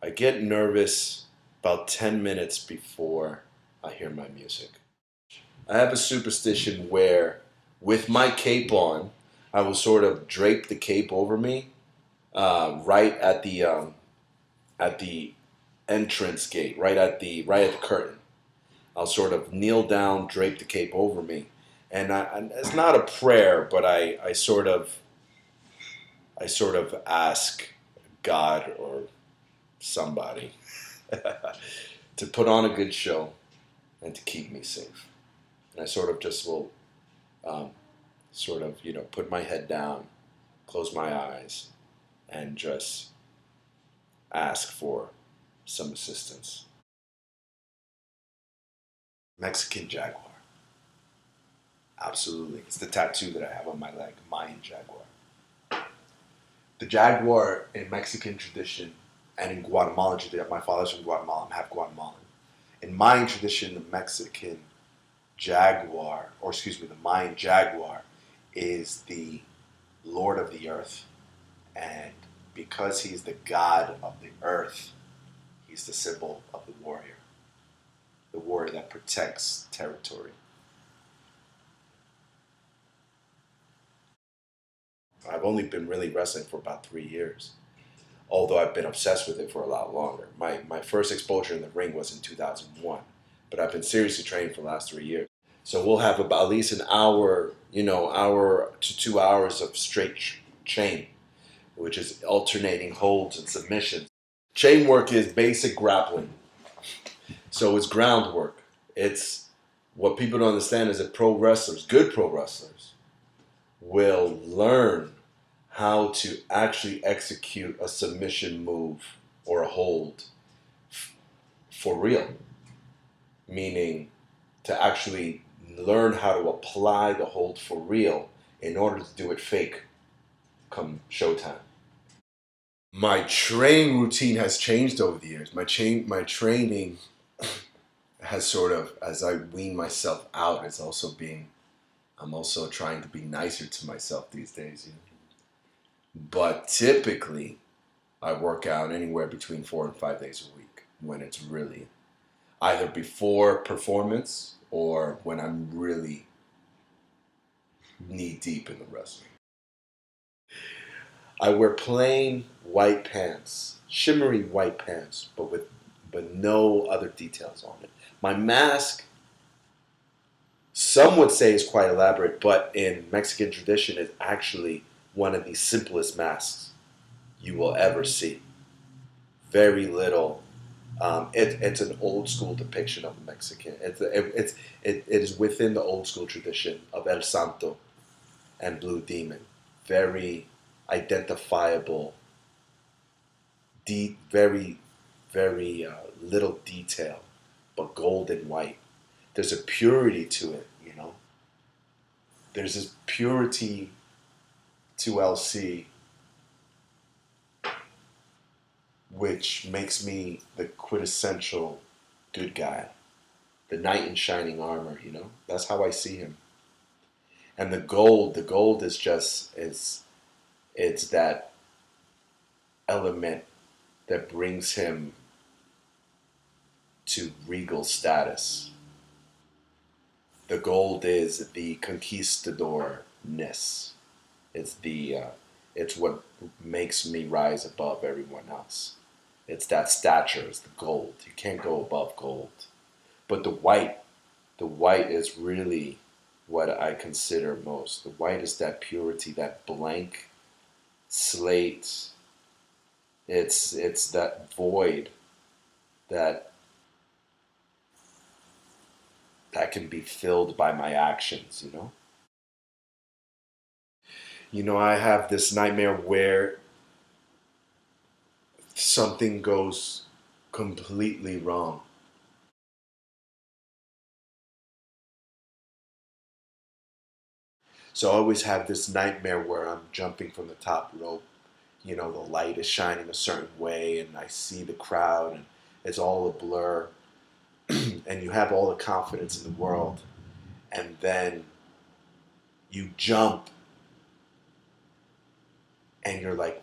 I get nervous about 10 minutes before I hear my music. I have a superstition where, with my cape on, I will sort of drape the cape over me right at the entrance gate, right at the curtain. I'll sort of kneel down, drape the cape over me, and it's not a prayer, but I sort of ask God or somebody to put on a good show and to keep me safe. And I sort of just will um, put my head down, close my eyes, and just ask for some assistance. Mexican jaguar. Absolutely. It's the tattoo that I have on my leg, Mayan jaguar. The jaguar in Mexican tradition and in Guatemalan tradition, my father's from Guatemala, I'm half Guatemalan. In Mayan tradition, the Mayan jaguar is the lord of the earth. And because he's the god of the earth, he's the symbol of the warrior that protects territory. I've only been really wrestling for about 3 years, although I've been obsessed with it for a lot longer. My first exposure in the ring was in 2001, but I've been seriously training for the last 3 years. So we'll have about at least an hour, hour to 2 hours of straight chain, which is alternating holds and submissions. Chain work is basic grappling. So it's groundwork. It's what people don't understand is that good pro wrestlers, will learn how to actually execute a submission move or a hold for real. Meaning to actually learn how to apply the hold for real in order to do it fake come showtime. My training routine has changed over the years. My training has sort of, as I wean myself out, I'm also trying to be nicer to myself these days. But typically, I work out anywhere between 4 and 5 days a week when it's really either before performance or when I'm really knee deep in the wrestling. I wear plain white pants, shimmery white pants, but no other details on it. My mask, some would say, is quite elaborate, but in Mexican tradition is actually one of the simplest masks you will ever see. Very little. It's an old school depiction of the Mexican. It is within the old school tradition of El Santo and Blue Demon. Very identifiable. Very, very little detail, but gold and white. There's a purity to it, There's this purity to LC, which makes me the quintessential good guy, the knight in shining armor. That's how I see him. And the gold is just it's that element that brings him to regal status. The gold is the conquistador-ness. It's what makes me rise above everyone else. It's that stature, it's the gold. You can't go above gold. But the white is really what I consider most. The white is that purity, that blank slate. It's that void that can be filled by my actions, I have this nightmare where something goes completely wrong. So I always have this nightmare where I'm jumping from the top rope. The light is shining a certain way and I see the crowd and it's all a blur. And you have all the confidence in the world. And then you jump and you're like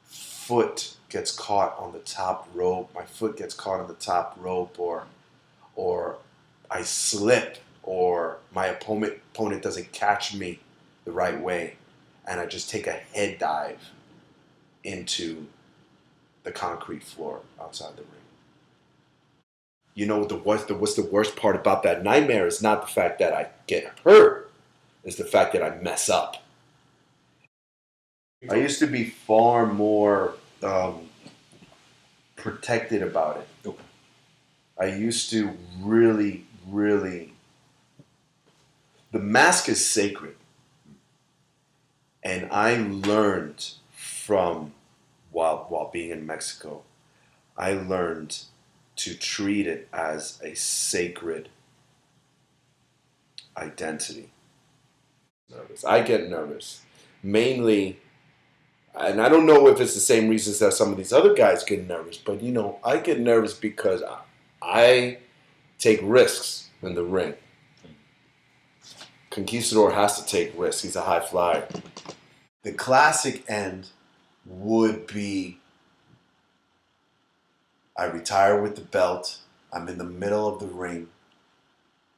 foot gets caught on the top rope, my foot gets caught on the top rope, or I slip, or my opponent doesn't catch me the right way, and I just take a head dive into the concrete floor outside the ring. You know, what's the worst part about that nightmare is not the fact that I get hurt, it's the fact that I mess up. I used to be far more protected about it. Okay. I used to really, the mask is sacred. And I learned from, while being in Mexico, I learned to treat it as a sacred identity. I get nervous, mainly, and I don't know if it's the same reasons that some of these other guys get nervous, but you know, I get nervous because I take risks in the ring. Conquistador has to take risks. He's a high flyer. The classic end would be I retire with the belt. I'm in the middle of the ring.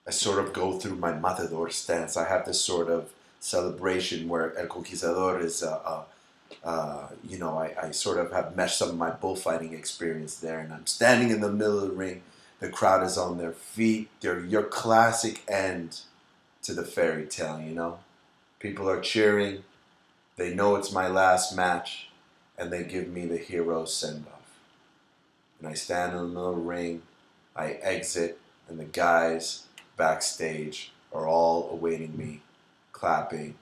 I sort of go through my matador stance. I have this sort of celebration where El Conquistador is, you know, I sort of have meshed some of my bullfighting experience there, and I'm standing in the middle of the ring. The crowd is on their feet. They're your classic end to the fairy tale, you know? People are cheering. They know it's my last match, and they give me the hero send-off. And I stand in the middle of the ring, I exit, and the guys backstage are all awaiting me, clapping,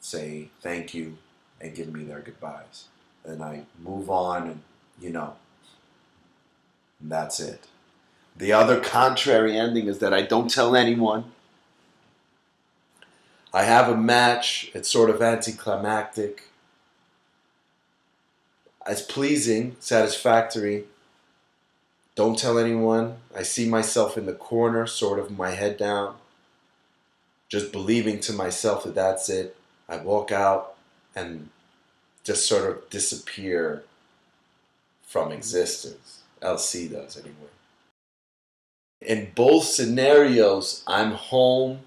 say thank you, and give me their goodbyes. And I move on, and you know, and that's it. The other contrary ending is that I don't tell anyone. I have a match, it's sort of anticlimactic. It's pleasing, satisfactory. Don't tell anyone. I see myself in the corner, sort of my head down, just believing to myself that that's it. I walk out and just sort of disappear from existence. LC does anyway. In both scenarios, I'm home.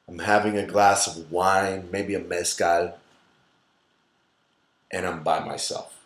I'm having a glass of wine, maybe a mezcal, and I'm by myself.